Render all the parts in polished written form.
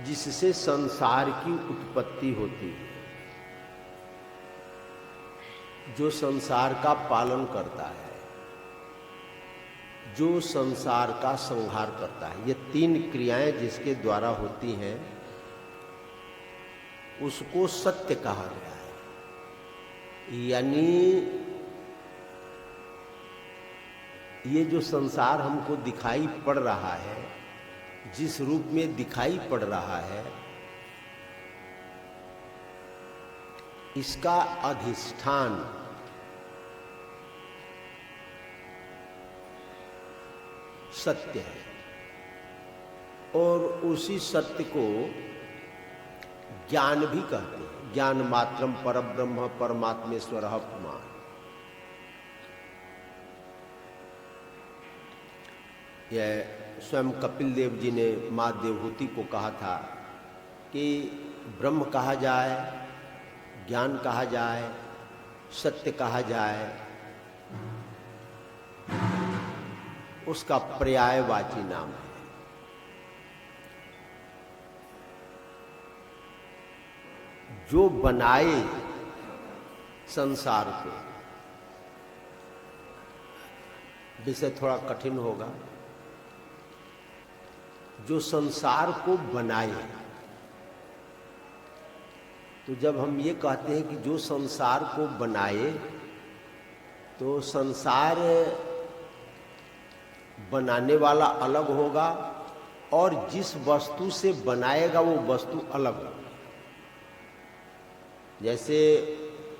जिससे संसार की उत्पत्ति होती है, जो संसार का पालन करता है, जो संसार का संहार करता है, ये तीन क्रियाएं जिसके द्वारा होती हैं उसको सत्य कहा गया है। यानी ये जो संसार हमको दिखाई पड़ रहा है, जिस रूप में दिखाई पड़ रहा है, इसका अधिष्ठान सत्य है और उसी सत्य को ज्ञान भी कहते हैं। ज्ञान मात्रम परब्रह्म परमात्मेश्वरः पुमान्। यह स्वयं कपिल देव जी ने माँ देवहूति को कहा था कि ब्रह्म कहा जाए, ज्ञान कहा जाए, सत्य कहा जाए, उसका पर्यायवाची नाम है। जो बनाए संसार को, विषय थोड़ा कठिन होगा, जो संसार को बनाए, तो जब हम ये कहते हैं कि जो संसार को बनाए, तो संसार बनाने वाला अलग होगा और जिस वस्तु से बनाएगा वो वस्तु अलग होगा। जैसे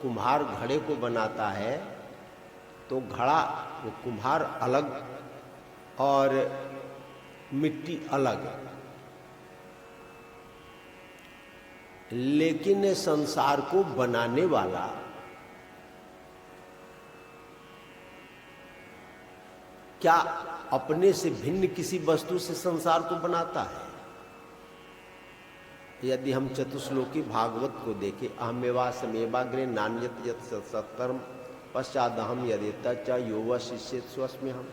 कुम्हार घड़े को बनाता है तो घड़ा, वो कुम्हार अलग और मिट्टी अलग, लेकिन संसार को बनाने वाला क्या अपने से भिन्न किसी वस्तु से संसार को बनाता है? यदि हम चतुश्लोकी भागवत को देखें, अहमेवा समेवाग्रे नान्यत यत् सत्कर्म पश्चादहम यदेत च यो शिष्य स्वस्म्य हम।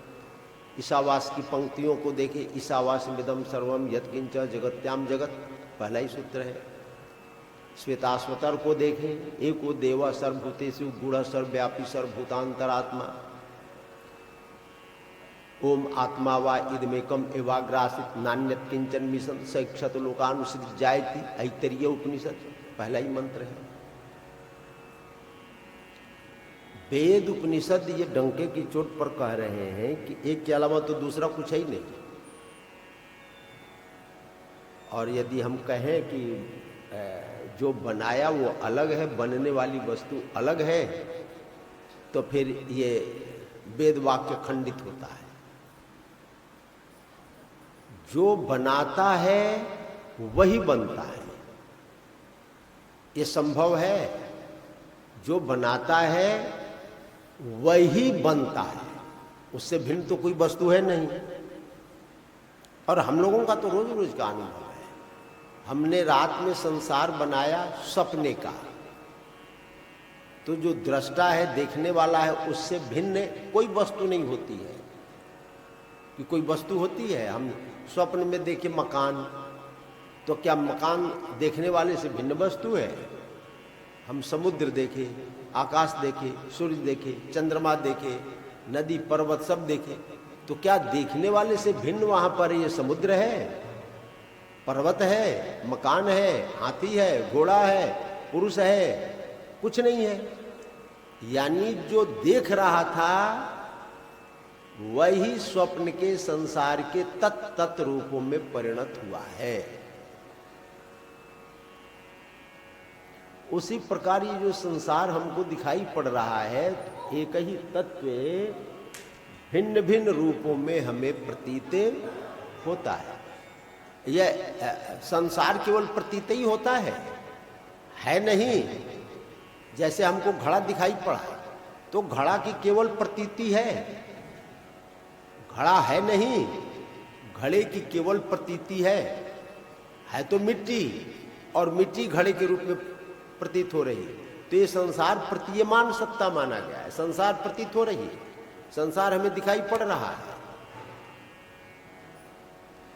ईशावास की पंक्तियों को देखें, ईशावास मिदम सर्वम यत्किंच जगत्याम जगत, पहला ही सूत्र है। श्वेताश्वतर को देखें, एको देव सर्वभूतेषु गूढ़ सर्वव्यापी सर्वभूतांतरात्मा, ओम आत्मा वा इदमेकम एवाग्रासित नान्यत किंचन मिशन सक्षत लोकानुसृत जायति, ऐतरीय उपनिषद, पहला ही मंत्र है। वेद उपनिषद ये डंके की चोट पर कह रहे हैं कि एक के अलावा तो दूसरा कुछ है ही नहीं। और यदि हम कहें कि जो बनाया वो अलग है, बनने वाली वस्तु अलग है, तो फिर ये वेद वाक्य खंडित होता है। जो बनाता है वही बनता है, ये संभव है। जो बनाता है वही बनता है, उससे भिन्न तो कोई वस्तु है नहीं। और हम लोगों का तो रोज रोज का अनुभव है। हमने रात में संसार बनाया सपने का, तो जो दृष्टा है, देखने वाला है, उससे भिन्न कोई वस्तु नहीं होती है। कि कोई वस्तु होती है, हम स्वप्न में देखे मकान, तो क्या मकान देखने वाले से भिन्न वस्तु है? हम समुद्र देखे, आकाश देखे, सूर्य देखे, चंद्रमा देखे, नदी पर्वत सब देखे, तो क्या देखने वाले से भिन्न वहां पर ये समुद्र है, पर्वत है, मकान है, हाथी है, घोड़ा है, पुरुष है? कुछ नहीं है। यानी जो देख रहा था वही स्वप्न के संसार के तत्त रूपों में परिणत हुआ है। उसी प्रकार ये जो संसार हमको दिखाई पड़ रहा है, एक ही तत्व भिन्न भिन्न रूपों में हमें प्रतीत होता है। यह संसार केवल प्रतीत ही होता है नहीं। जैसे हमको घड़ा दिखाई पड़ा, तो घड़ा की केवल प्रतीति है, घड़ा है नहीं। घड़े की केवल प्रतीति है तो मिट्टी, और मिट्टी घड़े के रूप में प्रतीत हो रही है। तो ये संसार प्रतीयमान सत्ता माना गया है। संसार प्रतीत हो रही है, संसार हमें दिखाई पड़ रहा है,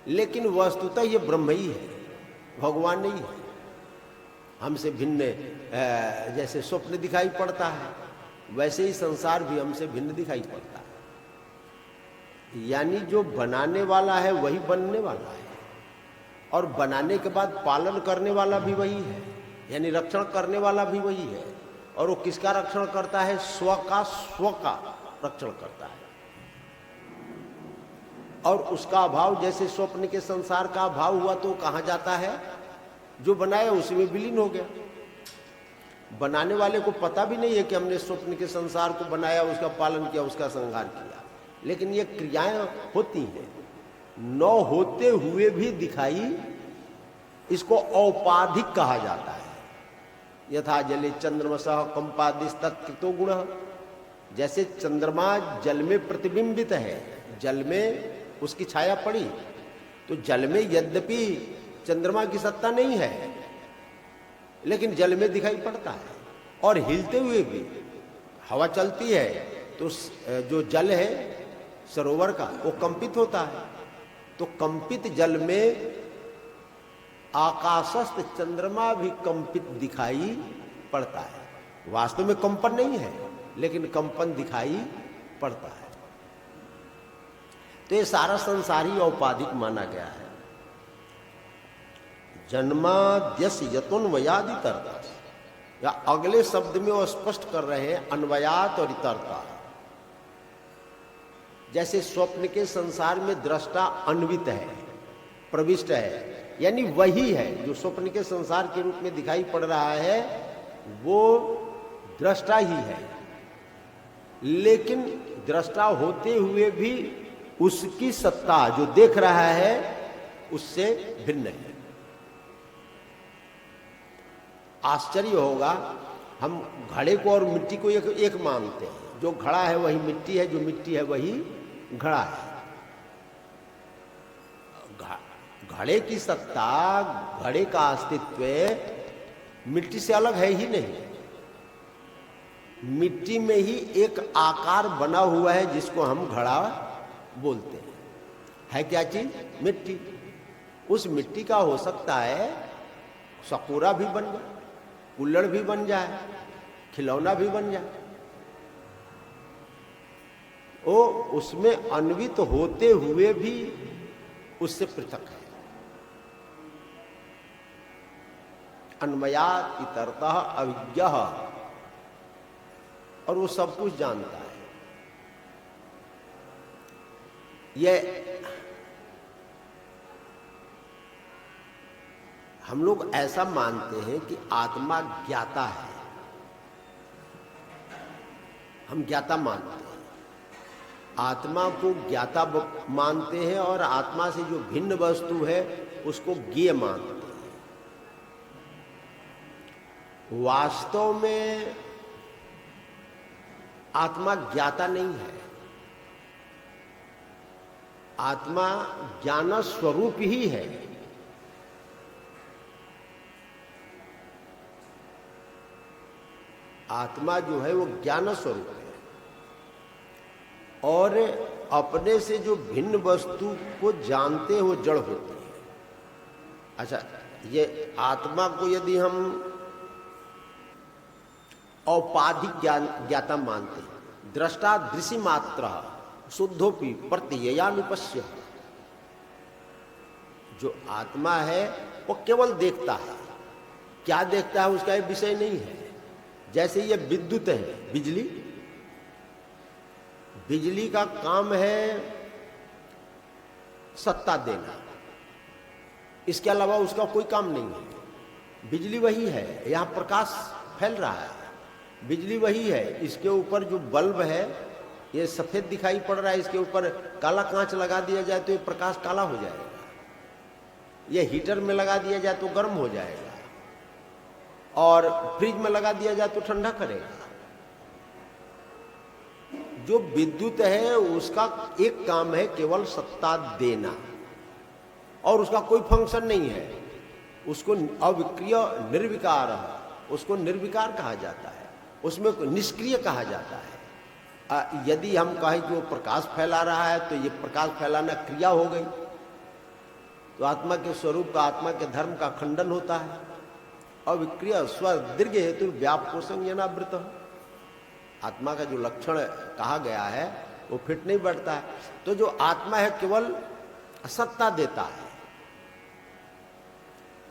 लेकिन वस्तुतः ये ब्रह्म ही है। भगवान नहीं है। हमसे भिन्न जैसे स्वप्न दिखाई पड़ता है, वैसे ही संसार भी हमसे भिन्न दिखाई पड़ता है। यानी जो बनाने वाला है वही बनने वाला है, और बनाने के बाद पालन करने वाला भी वही है, यानी रक्षण करने वाला भी वही है। और वो किसका रक्षण करता है? स्व का रक्षण करता है। और उसका अभाव, जैसे स्वप्न के संसार का अभाव हुआ तो कहाँ जाता है? जो बनाया उसी में विलीन हो गया। बनाने वाले को पता भी नहीं है कि हमने स्वप्न के संसार को बनाया, उसका पालन किया, उसका संहार किया, लेकिन ये क्रियाएं होती हैं। न होते हुए भी दिखाई, इसको औपाधिक कहा जाता है। यथा जले चंद्रमसः कंपादिश तत्कृतो गुण। जैसे चंद्रमा जल में प्रतिबिंबित है, जल में उसकी छाया पड़ी, तो जल में यद्यपि चंद्रमा की सत्ता नहीं है, लेकिन जल में दिखाई पड़ता है। और हिलते हुए भी हवा चलती है तो जो जल है सरोवर का वो कंपित होता है। तो कंपित जल में आकाशस्थ चंद्रमा भी कंपित दिखाई पड़ता है। वास्तव में कंपन नहीं है, लेकिन कंपन दिखाई पड़ता है। तो ये सारा संसार ही औपाधिक माना गया है। जन्माद्यस यतोन्वयादि तरता, या अगले शब्द में वो स्पष्ट कर रहे हैं अन्वयात और इतरता। जैसे स्वप्न के संसार में दृष्टा अन्वित है, प्रविष्ट है, यानी वही है जो स्वप्न के संसार के रूप में दिखाई पड़ रहा है, वो दृष्टा ही है। लेकिन दृष्टा होते हुए भी उसकी सत्ता जो देख रहा है उससे भिन्न है। आश्चर्य होगा, हम घड़े को और मिट्टी को एक मानते हैं। जो घड़ा है वही मिट्टी है, जो मिट्टी है वही घड़ा है। घड़े की सत्ता, घड़े का अस्तित्व मिट्टी से अलग है ही नहीं। मिट्टी में ही एक आकार बना हुआ है जिसको हम घड़ा बोलते हैं। है क्या चीज? मिट्टी। उस मिट्टी का हो सकता है सकोरा भी बन जाए, कुल्हड़ भी बन जाए, खिलौना भी बन जाए। वो उसमें अन्वित होते हुए भी उससे पृथक है। अन्वयात् इतरतः अविज्ञः, और वो सब कुछ जानता है। ये हम लोग ऐसा मानते हैं कि आत्मा ज्ञाता है, हम ज्ञाता मानते हैं। आत्मा को ज्ञाता मानते हैं और आत्मा से जो भिन्न वस्तु है उसको ज्ञेय मानते हैं। वास्तव में आत्मा ज्ञाता नहीं है। आत्मा ज्ञान स्वरूप ही है। आत्मा जो है वो ज्ञान स्वरूप है, और अपने से जो भिन्न वस्तु को जानते हो जड़ होती है। अच्छा, ये आत्मा को यदि हम औपाधिक ज्ञाता मानते हैं, दृष्टा दृश्य मात्र शुद्धोपि प्रत्ययानुपश्य, जो आत्मा है वो केवल देखता है। क्या देखता है उसका एक विषय नहीं है। जैसे ये विद्युत है, बिजली, बिजली का काम है सत्ता देना, इसके अलावा उसका कोई काम नहीं है। बिजली वही है, यहां प्रकाश फैल रहा है, बिजली वही है। इसके ऊपर जो बल्ब है ये सफेद दिखाई पड़ रहा है, इसके ऊपर काला कांच लगा दिया जाए तो ये प्रकाश काला हो जाएगा। ये हीटर में लगा दिया जाए तो गर्म हो जाएगा, और फ्रिज में लगा दिया जाए तो ठंडा करेगा। जो विद्युत है उसका एक काम है केवल सत्ता देना, और उसका कोई फंक्शन नहीं है। उसको अविक्रिय निर्विकार है, उसको निर्विकार कहा जाता है, उसमें निष्क्रिय कहा जाता है। यदि हम कहें कि वो प्रकाश फैला रहा है तो ये प्रकाश फैलाना क्रिया हो गई, तो आत्मा के स्वरूप का, आत्मा के धर्म का खंडन होता है। अविक्रिय स्व दीर्घ हेतु व्यापको संज्ञानावृत, आत्मा का जो लक्षण कहा गया है वो फिट नहीं बैठता है। तो जो आत्मा है केवल सत्ता देता है,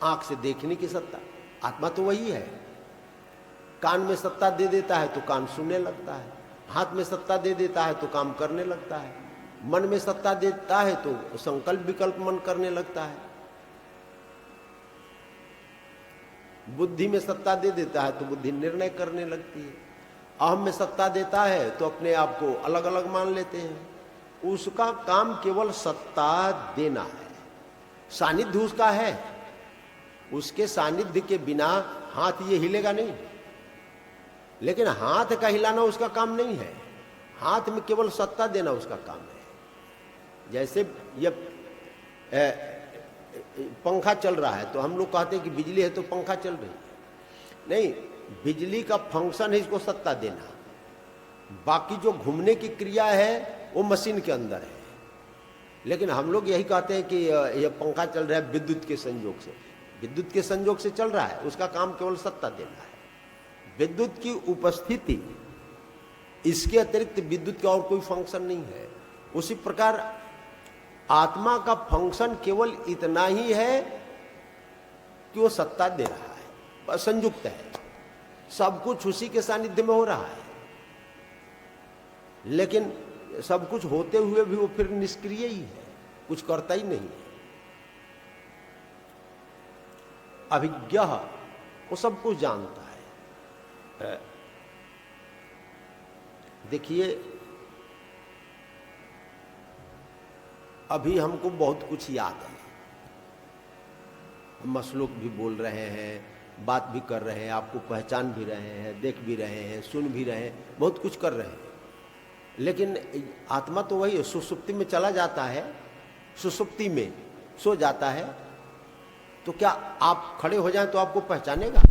आंख से देखने की सत्ता, आत्मा तो वही है। कान में सत्ता दे देता है तो कान सुनने लगता है, हाथ में सत्ता दे देता है तो काम करने लगता है, मन में सत्ता देता है तो संकल्प विकल्प मन करने लगता है, बुद्धि में सत्ता दे देता है तो बुद्धि निर्णय करने लगती है, अहम में सत्ता देता है तो अपने आप को अलग अलग मान लेते हैं। उसका काम केवल सत्ता देना है, सानिध्य उसका है, उसके सानिध्य के बिना हाथ ये हिलेगा नहीं। लेकिन हाथ का हिलाना उसका काम नहीं है, हाथ में केवल सत्ता देना उसका काम है। जैसे ये पंखा चल रहा है तो हम लोग कहते हैं कि बिजली है तो पंखा चल रही है, नहीं, बिजली का फंक्शन है इसको सत्ता देना, बाकी जो घूमने की क्रिया है वो मशीन के अंदर है। लेकिन हम लोग यही कहते हैं कि यह पंखा चल रहा है विद्युत के संयोग से, विद्युत के संयोग से चल रहा है, उसका काम केवल सत्ता देना है। विद्युत की उपस्थिति, इसके अतिरिक्त विद्युत का और कोई फंक्शन नहीं है। उसी प्रकार आत्मा का फंक्शन केवल इतना ही है कि वो सत्ता दे रहा है, बस संयुक्त है, सब कुछ उसी के सानिध्य में हो रहा है। लेकिन सब कुछ होते हुए भी वो फिर निष्क्रिय ही है, कुछ करता ही नहीं है। अभिज्ञ वो सब कुछ जानता है। देखिए अभी हमको बहुत कुछ याद है, हम श्लोक भी बोल रहे हैं, बात भी कर रहे हैं, आपको पहचान भी रहे हैं, देख भी रहे हैं, सुन भी रहे हैं, बहुत कुछ कर रहे हैं। लेकिन आत्मा तो वही है, सुसुप्ति में चला जाता है, सुसुप्ति में सो जाता है, तो क्या आप खड़े हो जाएं तो आपको पहचानेगा?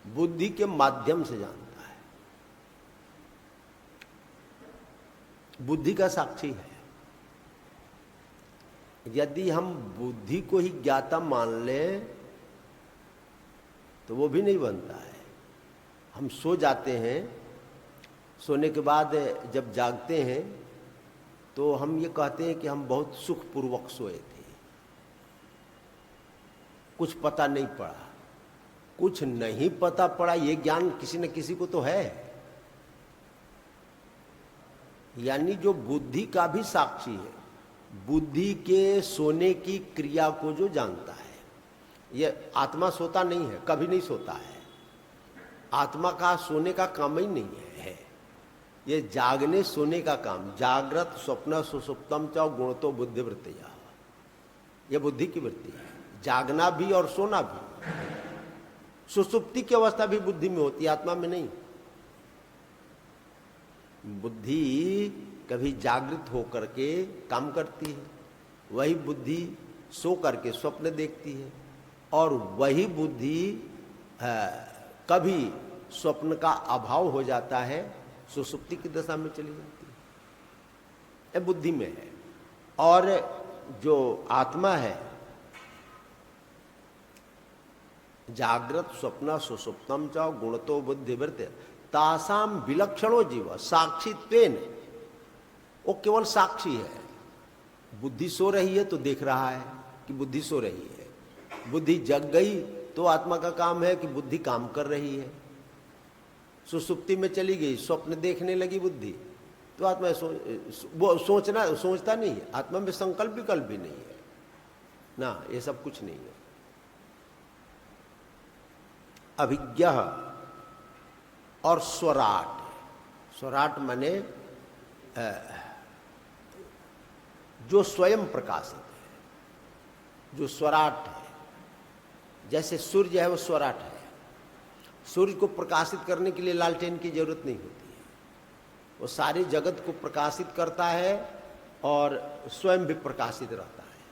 बुद्धि के माध्यम से जानता है, बुद्धि का साक्षी है। यदि हम बुद्धि को ही ज्ञाता मान लें तो वो भी नहीं बनता है। हम सो जाते हैं, सोने के बाद जब जागते हैं तो हम ये कहते हैं कि हम बहुत सुखपूर्वक सोए थे, कुछ पता नहीं पड़ा। कुछ नहीं पता पड़ा ये ज्ञान किसी न किसी को तो है। यानी जो बुद्धि का भी साक्षी है, बुद्धि के सोने की क्रिया को जो जानता है, ये आत्मा सोता नहीं है, कभी नहीं सोता है। आत्मा का सोने का काम ही नहीं है, ये जागने सोने का काम। जागृत स्वप्न सुसुप्तम च गुणतो बुद्धि वृत्तिया, ये बुद्धि की वृत्ति है, जागना भी और सोना भी। सुसुप्ति की अवस्था भी बुद्धि में होती है, आत्मा में नहीं। बुद्धि कभी जागृत होकर के काम करती है, वही बुद्धि सो करके स्वप्न देखती है, और वही बुद्धि कभी स्वप्न का अभाव हो जाता है, सुसुप्ति की दशा में चली जाती है। ये बुद्धि में है। और जो आत्मा है, जागृत स्वप्न सुसुप्तम च गुणतो बुद्धिवृत्ति तासाम विलक्षणो जीव साक्षित्वेन, वो केवल साक्षी है। बुद्धि सो रही है तो देख रहा है कि बुद्धि सो रही है, बुद्धि जग गई तो आत्मा का काम है कि बुद्धि काम कर रही है। सुसुप्ति में चली गई, स्वप्न देखने लगी बुद्धि, तो आत्मा वो सोचता नहीं है। आत्मा में संकल्प विकल्प भी नहीं है ना, ये सब कुछ नहीं है। अभिज्ञ और स्वराट, स्वराट माने जो स्वयं प्रकाशित है, जो स्वराट है। जैसे सूर्य है वो स्वराट है, सूर्य को प्रकाशित करने के लिए लालटेन की जरूरत नहीं होती है, वो सारे जगत को प्रकाशित करता है और स्वयं भी प्रकाशित रहता है।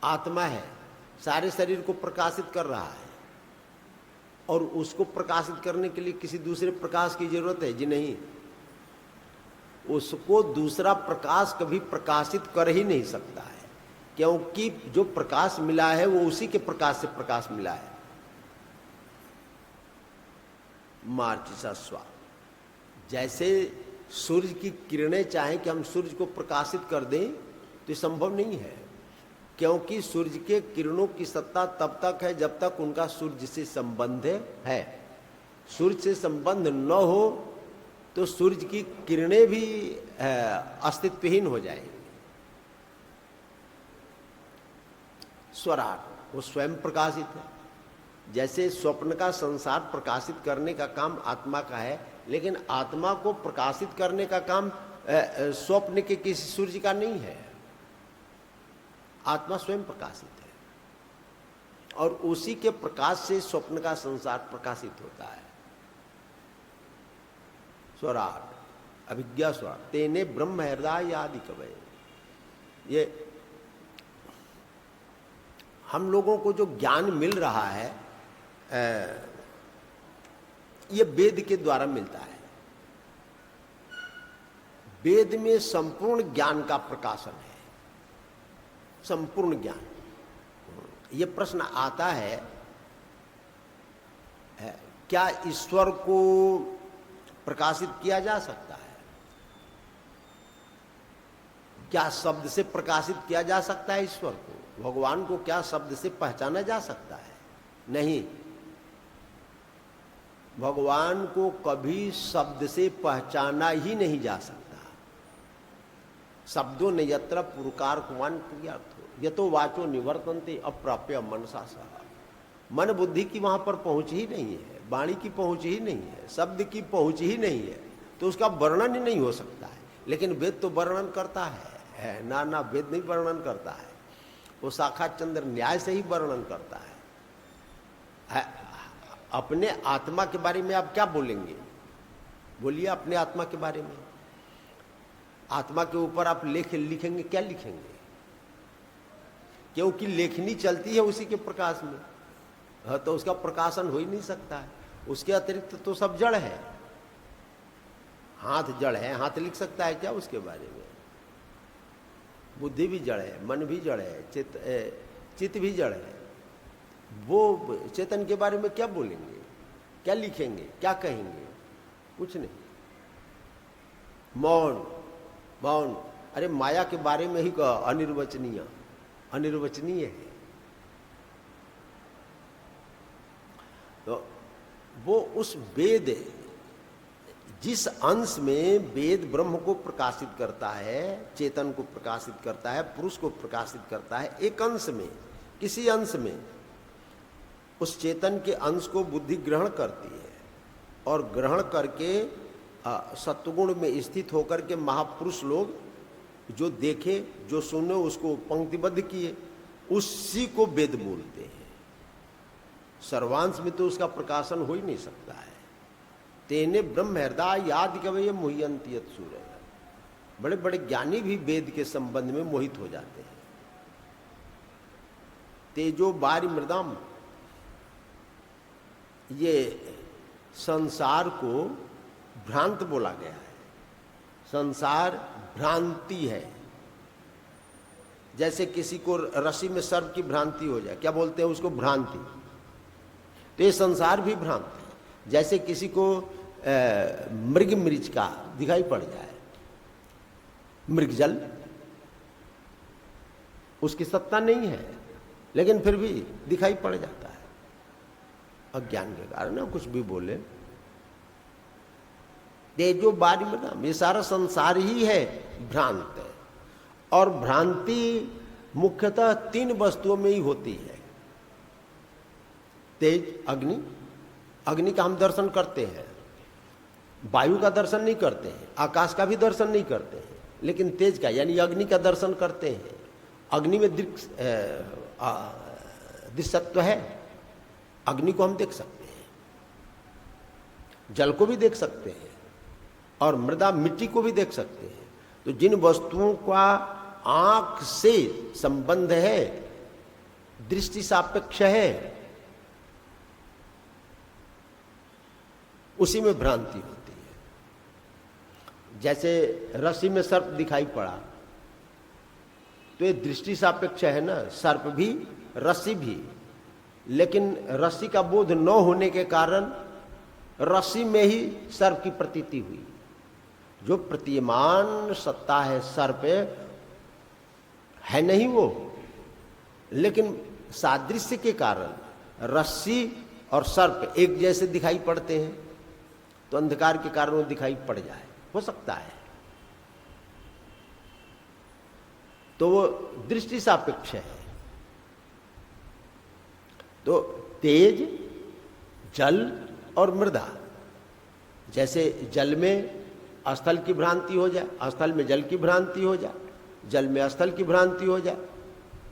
आत्मा है, सारे शरीर को प्रकाशित कर रहा है, और उसको प्रकाशित करने के लिए किसी दूसरे प्रकाश की जरूरत है जी? नहीं। उसको दूसरा प्रकाश कभी प्रकाशित कर ही नहीं सकता है, क्योंकि जो प्रकाश मिला है वो उसी के प्रकाश से प्रकाश मिला है। मार्चिसा स्वा, जैसे सूर्य की किरणें चाहें कि हम सूर्य को प्रकाशित कर दें तो ये संभव नहीं है, क्योंकि सूर्य के किरणों की सत्ता तब तक है जब तक उनका सूर्य से संबंध है। सूर्य से संबंध न हो तो सूर्य की किरणें भी अस्तित्वहीन हो जाएंगी। स्वराट, वो स्वयं प्रकाशित है। जैसे स्वप्न का संसार प्रकाशित करने का काम आत्मा का है, लेकिन आत्मा को प्रकाशित करने का काम स्वप्न के किसी सूर्य का नहीं है। आत्मा स्वयं प्रकाशित है, और उसी के प्रकाश से स्वप्न का संसार प्रकाशित होता है। स्वराट, अभिज्ञा स्वर, तेने ब्रह्म हृदय आदि कवय। ये हम लोगों को जो ज्ञान मिल रहा है ये वेद के द्वारा मिलता है। वेद में संपूर्ण ज्ञान का प्रकाशन है, संपूर्ण ज्ञान। ये प्रश्न आता है क्या ईश्वर को प्रकाशित किया जा सकता है? क्या शब्द से प्रकाशित किया जा सकता है ईश्वर को? भगवान को क्या शब्द से पहचाना जा सकता है? नहीं। भगवान को कभी शब्द से पहचाना ही नहीं जा सकता। शब्दों ने यत्र पुरकार कुमान क्रियार्थो यतो वाचो निवर्तन्ते अप्राप्य मनसा सह। मन बुद्धि की वहां पर पहुंच ही नहीं है, वाणी की पहुंच ही नहीं है, शब्द की पहुंच ही नहीं है, तो उसका वर्णन ही नहीं हो सकता है। लेकिन वेद तो वर्णन करता है ना, वेद नहीं वर्णन करता है, वो शाखा चंद्र न्याय से ही वर्णन करता है। अपने आत्मा के बारे में आप क्या बोलेंगे? बोलिए अपने आत्मा के बारे में। आत्मा के ऊपर आप लिखेंगे, क्या लिखेंगे? क्योंकि लेखनी चलती है उसी के प्रकाश में, तो उसका प्रकाशन हो ही नहीं सकता है। उसके अतिरिक्त तो सब जड़ है। हाथ जड़ है, हाथ लिख सकता है क्या उसके बारे में? बुद्धि भी जड़ है, मन भी जड़ है, चित्त भी जड़ है। वो चेतन के बारे में क्या बोलेंगे, क्या लिखेंगे, क्या कहेंगे? कुछ नहीं। मौन, मौन, अरे माया के बारे में ही कहा, अनिर्वचनीय, अनिर्वचनीय है। तो वो उस वेद, जिस अंश में वेद ब्रह्म को प्रकाशित करता है, चेतन को प्रकाशित करता है, पुरुष को प्रकाशित करता है, एक अंश में, किसी अंश में, उस चेतन के अंश को बुद्धि ग्रहण करती है, और ग्रहण करके सत्वगुण में स्थित होकर के महापुरुष लोग जो देखे, जो सुने, उसको पंक्तिबद्ध किए, उसी को वेद बोलते हैं। सर्वांश में तो उसका प्रकाशन हो ही नहीं सकता है। तेने ब्रह्म हृदय याद कवय मुह्यन्ति यत् सूरय। बड़े बड़े ज्ञानी भी वेद के संबंध में मोहित हो जाते हैं। तेजो बारी मृदम, ये संसार को भ्रांत बोला गया है। संसार भ्रांति है। जैसे किसी को रस्सी में सर्प की भ्रांति हो जाए, क्या बोलते हैं उसको? भ्रांति। तो ये संसार भी भ्रांत है। जैसे किसी को मृग मरीच का दिखाई पड़ जाए, मृगजल, उसकी सत्ता नहीं है, लेकिन फिर भी दिखाई पड़ जाता है। अज्ञान के कारण ना कुछ भी बोले। तेजो बारी में, ये सारा संसार ही है भ्रांत है। और भ्रांति मुख्यतः तीन वस्तुओं में ही होती है। तेज, अग्नि, अग्नि का हम दर्शन करते हैं, वायु का दर्शन नहीं करते हैं, आकाश का भी दर्शन नहीं करते हैं, लेकिन तेज का यानी अग्नि का दर्शन करते हैं। अग्नि में दृश्यत्व है, अग्नि को हम देख सकते हैं, जल को भी देख सकते हैं, और मृदा मिट्टी को भी देख सकते हैं। तो जिन वस्तुओं का आंख से संबंध है दृष्टि सापेक्ष है, उसी में भ्रांति होती है। जैसे रस्सी में सर्प दिखाई पड़ा तो ये दृष्टि सापेक्ष है ना, सर्प भी रस्सी भी, लेकिन रस्सी का बोध न होने के कारण रस्सी में ही सर्प की प्रतीति हुई। जो प्रतीयमान सत्ता है सर्प है नहीं वो, लेकिन सादृश्य के कारण रस्सी और सर्प एक जैसे दिखाई पड़ते हैं, तो अंधकार के कारण वो दिखाई पड़ जाए, हो सकता है। तो वो दृष्टि सापेक्ष है। तो तेज, जल और मृदा, जैसे जल में स्थल की भ्रांति हो जाए, स्थल में जल की भ्रांति हो जाए, जल में स्थल की भ्रांति हो जाए,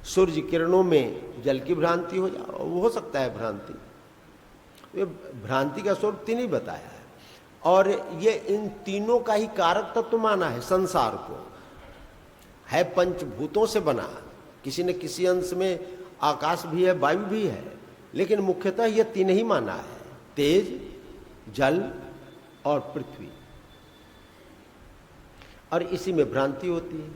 सूर्य किरणों में जल की भ्रांति हो जाए, वो हो सकता है भ्रांति। ये भ्रांति का स्वरूप तीन ही बताया है, और ये इन तीनों का ही कारक तत्व माना है संसार को। है पंचभूतों से बना, किसी न किसी अंश में आकाश भी है, वायु भी है, लेकिन मुख्यतः ये तीन ही माना है, तेज, जल और पृथ्वी, और इसी में भ्रांति होती है।